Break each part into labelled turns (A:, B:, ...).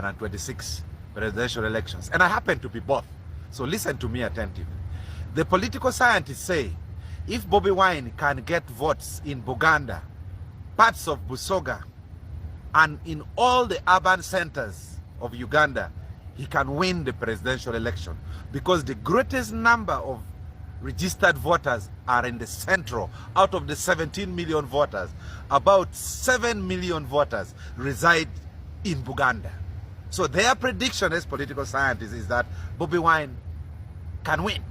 A: 2026 presidential elections. And I happen to be both. So listen to me attentively. The political scientists say if Bobiwine can get votes in Buganda, parts of Busoga, and in all the urban centers of Uganda, he can win the presidential election, because the greatest number of registered voters are in the central. Out of the 17 million voters, about 7 million voters reside in Buganda. So their prediction as political scientists is that Bobiwine can win.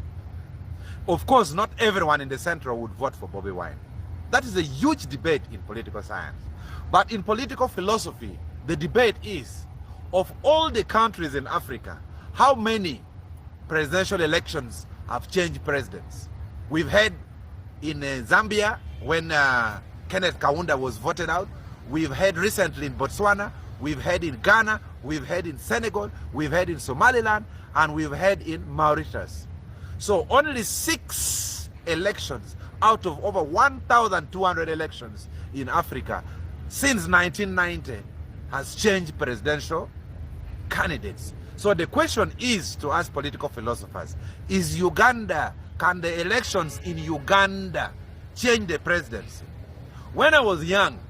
A: Of course, not everyone in the central would vote for Bobiwine. That is a huge debate in political science. But in political philosophy, the debate is, of all the countries in Africa, how many presidential elections have changed presidents? We've had in Zambia when Kenneth Kaunda was voted out. We've had recently in Botswana. We've had in Ghana. We've had in Senegal. We've had in Somaliland. And we've had in Mauritius. So only 6 elections out of over 1,200 elections in Africa since 1990 has changed presidential candidates. So the question is to us political philosophers, is Uganda, can the elections in Uganda change the presidency? When I was young,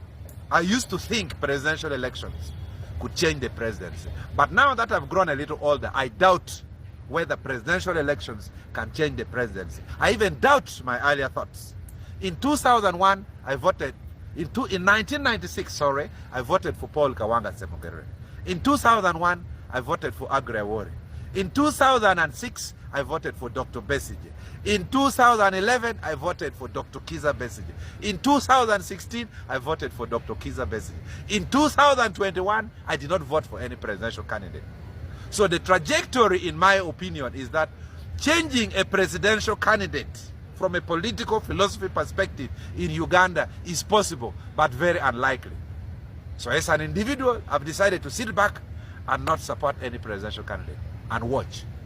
A: I used to think presidential elections could change the presidency. But now that I've grown a little older, I doubt whether presidential elections can change the presidency. I even doubt my earlier thoughts. In 2001, I voted, in 1996, sorry, I voted for Paul Kawanga Semogere. In 2001, I voted for Agre Awori. In 2006, I voted for Dr. Besigye. In 2011, I voted for Dr. Kiza Besigye. In 2016, I voted for Dr. Kiza Besigye. In 2021, I did not vote for any presidential candidate. So the trajectory, in my opinion, is that changing a presidential candidate from a political philosophy perspective in Uganda is possible, but very unlikely. So as an individual, I've decided to sit back and not support any presidential candidate and watch.